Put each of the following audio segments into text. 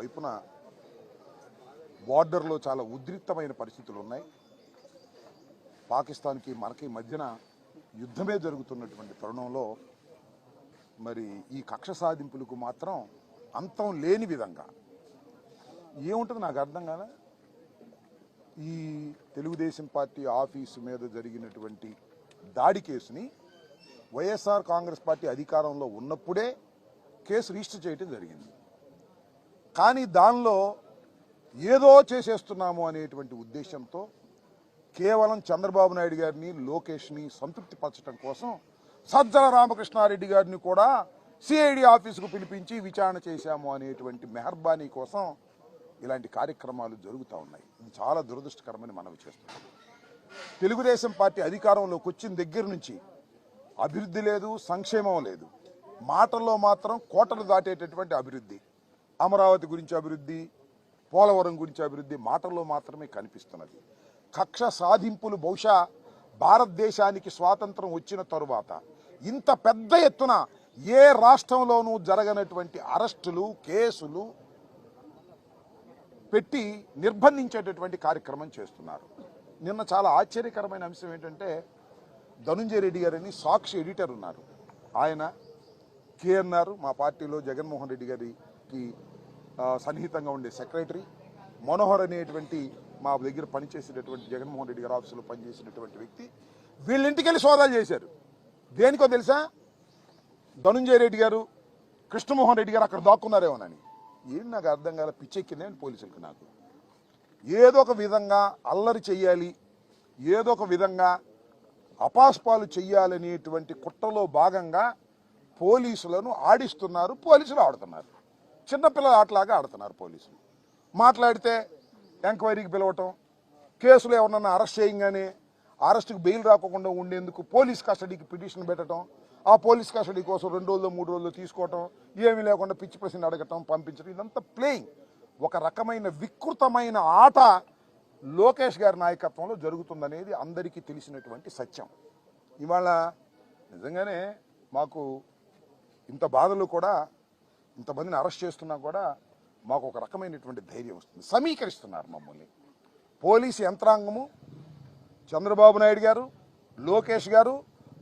ఒకవైపున బార్డర్లో చాలా ఉద్రిక్తమైన పరిస్థితులు ఉన్నాయి. పాకిస్తాన్కి మనకి మధ్యన యుద్ధమే జరుగుతున్నటువంటి తరుణంలో మరి ఈ కక్ష సాధింపులకు మాత్రం అంతం లేని విధంగా ఏముంటుంది నాకు అర్థం కాలే. ఈ తెలుగుదేశం పార్టీ ఆఫీసు మీద జరిగినటువంటి దాడి కేసుని వైఎస్ఆర్ కాంగ్రెస్ పార్టీ అధికారంలో ఉన్నప్పుడే కేసు రిజిస్టర్ చేయడం జరిగింది. కానీ దానిలో ఏదో చేసేస్తున్నాము అనేటువంటి ఉద్దేశంతో కేవలం చంద్రబాబు నాయుడు గారిని లోకేష్ని సంతృప్తిపరచడం కోసం సజ్జల రామకృష్ణారెడ్డి గారిని కూడా సిఐడి ఆఫీసుకు పిలిపించి విచారణ చేశాము అనేటువంటి మెహర్బానీ కోసం ఇలాంటి కార్యక్రమాలు జరుగుతూ ఉన్నాయి. ఇది చాలా దురదృష్టకరమని మనవి చేస్తున్నాం. తెలుగుదేశం పార్టీ అధికారంలోకి వచ్చిన దగ్గర నుంచి అభివృద్ధి లేదు, సంక్షేమం లేదు. మాటల్లో మాత్రం కోటలు దాటేటటువంటి అభివృద్ధి, అమరావతి గురించి అభివృద్ధి, పోలవరం గురించి అభివృద్ధి మాటల్లో మాత్రమే కనిపిస్తున్నది. కక్ష సాధింపులు బహుశా భారతదేశానికి స్వాతంత్రం వచ్చిన తరువాత ఇంత పెద్ద ఎత్తున ఏ రాష్ట్రంలోనూ జరగనటువంటి అరెస్టులు, కేసులు పెట్టి నిర్బంధించేటటువంటి కార్యక్రమం చేస్తున్నారు. నిన్న చాలా ఆశ్చర్యకరమైన అంశం ఏంటంటే ధనుంజయ రెడ్డి గారని సాక్షి ఎడిటర్ ఉన్నారు. ఆయన కేఎన్ఆర్ మా పార్టీలో జగన్మోహన్ రెడ్డి గారికి సన్నిహితంగా ఉండే సెక్రటరీ, మనోహర్ అనేటువంటి మా దగ్గర పనిచేసేటటువంటి జగన్మోహన్ రెడ్డి గారి ఆఫీసులో పనిచేసినటువంటి వ్యక్తి వీళ్ళింటికి వెళ్ళి సోదాలు చేశారు. దేనికో తెలుసా? ధనుంజయ రెడ్డి గారు, కృష్ణమోహన్ రెడ్డి గారు అక్కడ దాక్కున్నారేమోనని. ఏం నాకు అర్థం కాల, పిచ్చెక్కిందే పోలీసులకు. నాకు ఏదో ఒక విధంగా అల్లరి చెయ్యాలి, ఏదో ఒక విధంగా అపాస్పాలు చెయ్యాలనేటువంటి కుట్రలో భాగంగా పోలీసులను ఆడిస్తున్నారు, పోలీసులు ఆడుతున్నారు. చిన్నపిల్లల ఆటలాగా ఆడుతున్నారు పోలీసులు. మాట్లాడితే ఎంక్వైరీకి పిలవటం, కేసులు ఎవరన్నా అరెస్ట్ చేయగానే అరెస్టుకు బెయిల్ రాకుండా ఉండేందుకు పోలీస్ కస్టడీకి పిటిషన్ పెట్టడం, ఆ పోలీస్ కస్టడీ కోసం 2 రోజులు 3 రోజులు తీసుకోవటం, ఏమీ లేకుండా పిచ్చి ప్రశ్నలు అడగటం, పంపించడం, ఇదంతా ప్లేయింగ్. ఒక రకమైన వికృతమైన ఆట లోకేష్ గారి నాయకత్వంలో జరుగుతుందనేది అందరికీ తెలిసినటువంటి సత్యం. ఇవాళ నిజంగానే మాకు ఇంత బాధలు కూడా, ఇంతమందిని అరెస్ట్ చేస్తున్నా కూడా మాకు ఒక రకమైనటువంటి ధైర్యం వస్తుంది. సమీకరిస్తున్నారు మమ్మల్ని పోలీసు యంత్రాంగము, చంద్రబాబు నాయుడు గారు, లోకేష్ గారు,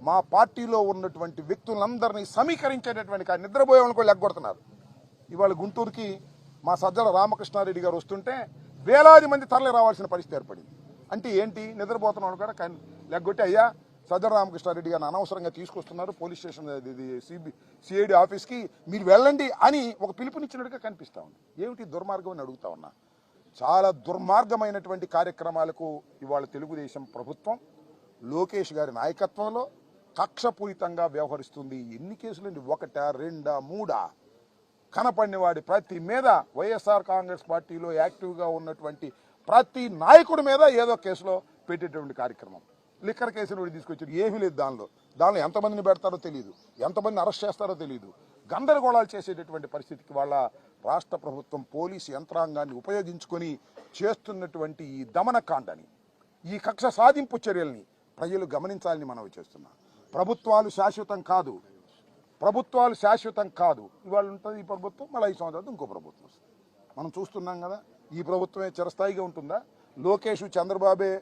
మా పార్టీలో ఉన్నటువంటి వ్యక్తులందరినీ సమీకరించేటటువంటి నిద్రపోయే వాళ్ళని కూడా లెగ్గొడుతున్నారు. ఇవాళ గుంటూరుకి మా సజ్జల రామకృష్ణారెడ్డి గారు వస్తుంటే వేలాది మంది తరలి రావాల్సిన పరిస్థితి ఏర్పడింది. అంటే ఏంటి? నిద్రపోతున్న వాళ్ళు కూడా లెగ్గొట్టి, అయ్యా సజ్జల రామకృష్ణారెడ్డి గారిని అనవసరంగా తీసుకొస్తున్నారు పోలీస్ స్టేషన్ సిఐడి ఆఫీస్కి, మీరు వెళ్ళండి అని ఒక పిలుపునిచ్చినట్టుగా కనిపిస్తూ ఉంది. ఏమిటి దుర్మార్గం అని అడుగుతా ఉన్నా. చాలా దుర్మార్గమైనటువంటి కార్యక్రమాలకు ఇవాళ తెలుగుదేశం ప్రభుత్వం లోకేష్ గారి నాయకత్వంలో కక్షపూరితంగా వ్యవహరిస్తుంది. ఎన్ని కేసులండి? 1, 2, 3 కనపడిన వాడి ప్రతి మీద వైఎస్ఆర్ కాంగ్రెస్ పార్టీలో యాక్టివ్గా ఉన్నటువంటి ప్రతి నాయకుడి మీద ఏదో కేసులో పెట్టేటువంటి కార్యక్రమం. లిక్కర్ కేసును కూడా తీసుకొచ్చారు. ఏమీ లేదు దానిలో ఎంతమందిని పెడతారో తెలియదు, ఎంతమందిని అరెస్ట్ చేస్తారో తెలియదు. గందరగోళాలు చేసేటటువంటి పరిస్థితికి వాళ్ళ రాష్ట్ర ప్రభుత్వం పోలీసు యంత్రాంగాన్ని ఉపయోగించుకొని చేస్తున్నటువంటి ఈ దమనకాండని, ఈ కక్ష సాధింపు చర్యల్ని ప్రజలు గమనించాలని మనవి చేస్తున్నాం. ప్రభుత్వాలు శాశ్వతం కాదు, ప్రభుత్వాలు శాశ్వతం కాదు. ఇవాళ ఉంటుంది ఈ ప్రభుత్వం, మళ్ళీ 5 సంవత్సరాలు ఇంకో ప్రభుత్వం వస్తుంది. మనం చూస్తున్నాం కదా. ఈ ప్రభుత్వమే చిరస్థాయిగా ఉంటుందా? లోకేష్ చంద్రబాబే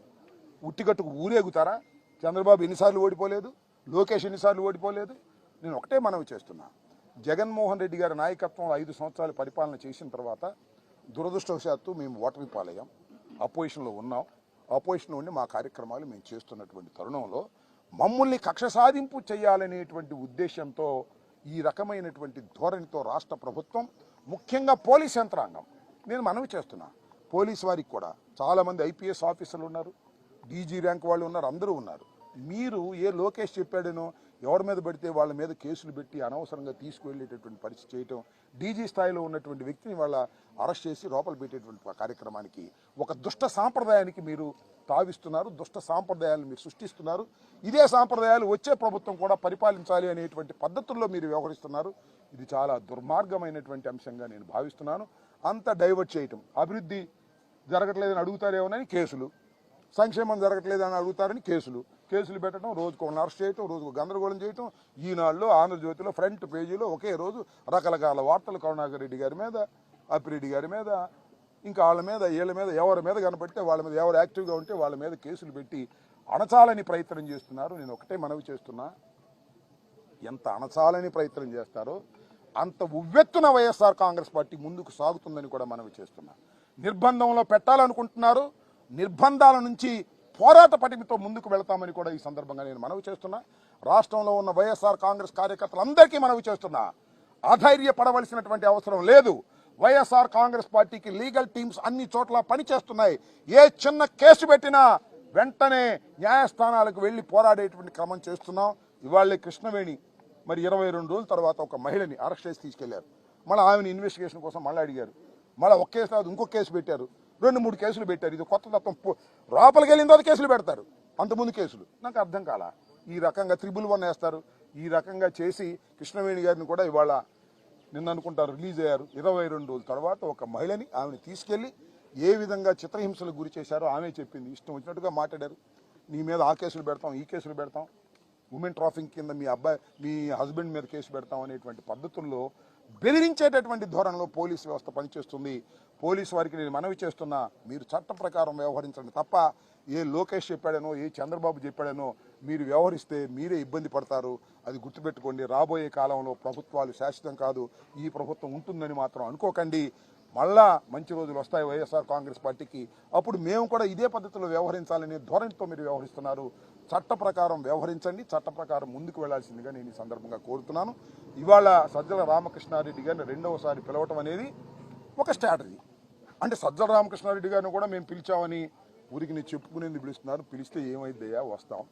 ఉట్టిగట్టుకు ఊరేగుతారా? చంద్రబాబు ఎన్నిసార్లు ఓడిపోలేదు, లోకేష్ ఎన్నిసార్లు ఓడిపోలేదు. నేను ఒకటే మనవి చేస్తున్నా, జగన్మోహన్ రెడ్డి గారి నాయకత్వంలో 5 సంవత్సరాలు పరిపాలన చేసిన తర్వాత దురదృష్టవశాత్తు మేము ఓటమి పాలయ్యాం. అపోజిషన్లో ఉన్నాం. అపోజిషన్లో ఉండి మా కార్యక్రమాలు మేము చేస్తున్నటువంటి తరుణంలో మమ్మల్ని కక్ష సాధింపు చేయాలనేటువంటి ఉద్దేశంతో ఈ రకమైనటువంటి ధోరణితో రాష్ట్ర ప్రభుత్వం, ముఖ్యంగా పోలీస్ యంత్రాంగం, నేను మనవి చేస్తున్నా, పోలీసు వారికి కూడా చాలామంది ఐపీఎస్ ఆఫీసర్లు ఉన్నారు, డీజీ ర్యాంక్ వాళ్ళు ఉన్నారు, అందరూ ఉన్నారు. మీరు ఏ లోకేష్ చెప్పాడనో ఎవరి మీద పడితే వాళ్ళ మీద కేసులు పెట్టి అనవసరంగా తీసుకువెళ్ళేటటువంటి పరిస్థితి చేయటం, డీజీ స్థాయిలో ఉన్నటువంటి వ్యక్తిని వాళ్ళ అరెస్ట్ చేసి లోపల పెట్టేటువంటి కార్యక్రమానికి ఒక దుష్ట సాంప్రదాయానికి మీరు తావిస్తున్నారు, దుష్ట సాంప్రదాయాలను మీరు సృష్టిస్తున్నారు. ఇదే సాంప్రదాయాలు వచ్చే ప్రభుత్వం కూడా పరిపాలించాలి అనేటువంటి పద్ధతుల్లో మీరు వ్యవహరిస్తున్నారు. ఇది చాలా దుర్మార్గమైనటువంటి అంశంగా నేను భావిస్తున్నాను. అంత డైవర్ట్ చేయటం, అభివృద్ధి జరగట్లేదని అడుగుతారేమోనని కేసులు, సంక్షేమం జరగట్లేదని అడుగుతారని కేసులు పెట్టడం, రోజుకు ఒక అరెస్ట్ చేయటం, రోజుకు గందరగోళం చేయటం. ఈనాడులో, ఆంధ్రజ్యోతిలో ఫ్రంట్ పేజీలో ఒకే రోజు రకరకాల వార్తలు కరుణాకర్ రెడ్డి గారి మీద, అప్పిరెడ్డి గారి మీద, ఇంకా వాళ్ళ మీద వీళ్ళ మీద ఎవరి మీద కనపడితే వాళ్ళ మీద, ఎవరు యాక్టివ్గా ఉంటే వాళ్ళ మీద కేసులు పెట్టి అణచాలని ప్రయత్నం చేస్తున్నారు. నేను ఒకటే మనవి చేస్తున్నా, ఎంత అణచాలని ప్రయత్నం చేస్తారో అంత ఉవ్వెత్తున వైఎస్ఆర్ కాంగ్రెస్ పార్టీ ముందుకు సాగుతుందని కూడా మనవి చేస్తున్నా. నిర్బంధంలో పెట్టాలనుకుంటున్నారు, నిర్బంధాల నుంచి పోరాట పటిమతో ముందుకు వెళతామని కూడా ఈ సందర్భంగా నేను మనవి చేస్తున్నా. రాష్ట్రంలో ఉన్న వైఎస్ఆర్ కాంగ్రెస్ కార్యకర్తలందరికీ మనవి చేస్తున్నా, అధైర్యపడవలసినటువంటి అవసరం లేదు. వైఎస్ఆర్ కాంగ్రెస్ పార్టీకి లీగల్ టీమ్స్ అన్ని చోట్ల పనిచేస్తున్నాయి. ఏ చిన్న కేసు పెట్టినా వెంటనే న్యాయస్థానాలకు వెళ్ళి పోరాడేటువంటి క్రమం చేస్తున్నాం. ఇవాళ కృష్ణవేణి మరి 22 రోజుల తర్వాత ఒక మహిళని అరెస్ట్ చేసి తీసుకెళ్లారు. మళ్ళీ ఆమెను ఇన్వెస్టిగేషన్ కోసం మళ్ళీ అడిగారు. మళ్ళీ ఒక కేసు తర్వాత ఇంకొక కేసు పెట్టారు, 2-3 కేసులు పెట్టారు. ఇది కొత్త తత్వం. లోపలికి వెళ్ళిన తర్వాత కేసులు పెడతారు, అంతకుముందు కేసులు. నాకు అర్థం కాలా. ఈ రకంగా 311 వేస్తారు. ఈ రకంగా చేసి కృష్ణవేణి గారిని కూడా ఇవాళ నిన్న అనుకుంటారు రిలీజ్ అయ్యారు. 22 రోజుల తర్వాత ఒక మహిళని ఆమెను తీసుకెళ్లి ఏ విధంగా చిత్రహింసలకు గురి చేశారో ఆమె చెప్పింది. ఇష్టం వచ్చినట్టుగా మాట్లాడారు. నీ మీద ఆ కేసులు పెడతాం, ఈ కేసులు పెడతాం, ఉమెన్ ట్రాఫింగ్ కింద మీ హస్బెండ్ మీద కేసు పెడతాం అనేటువంటి పద్ధతుల్లో బెదిరించేటటువంటి ధోరణిలో పోలీసు వ్యవస్థ పనిచేస్తుంది. పోలీసు వారికి నేను మనవి చేస్తున్నా, మీరు చట్ట ప్రకారం వ్యవహరించండి తప్ప ఏ లోకేష్ చెప్పాడనో, ఏ చంద్రబాబు చెప్పాడనో మీరు వ్యవహరిస్తే మీరే ఇబ్బంది పడతారు. అది గుర్తుపెట్టుకోండి. రాబోయే కాలంలో ప్రభుత్వాలు శాశ్వతం కాదు. ఈ ప్రభుత్వం ఉంటుందని మాత్రం అనుకోకండి. మళ్ళా మంచి రోజులు వస్తాయి వైఎస్ఆర్ కాంగ్రెస్ పార్టీకి. అప్పుడు మేము కూడా ఇదే పద్ధతిలో వ్యవహరించాలనే ధోరణితో మీరు వ్యవహరిస్తున్నారు. చట్ట ప్రకారం వ్యవహరించండి, చట్ట ప్రకారం ముందుకు వెళ్లాల్సిందిగా నేను ఈ సందర్భంగా కోరుతున్నాను. ఇవాళ సజ్జల రామకృష్ణారెడ్డి గారిని రెండవసారి పిలవటం అనేది ఒక స్ట్రాటజీ. అంటే సజ్జల రామకృష్ణారెడ్డి గారిని కూడా మేము పిలిచామని ఊరికి నేను చెప్పుకునేది పిలుస్తున్నారు. పిలిస్తే ఏమైందయ్యా, వస్తాం,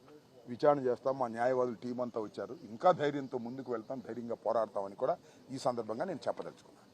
విచారణ చేస్తాం, మా న్యాయవాదులు టీం అంతా వచ్చారు, ఇంకా ధైర్యంతో ముందుకు వెళ్తాం, ధైర్యంగా పోరాడతామని కూడా ఈ సందర్భంగా నేను చెప్పదలుచుకున్నాను.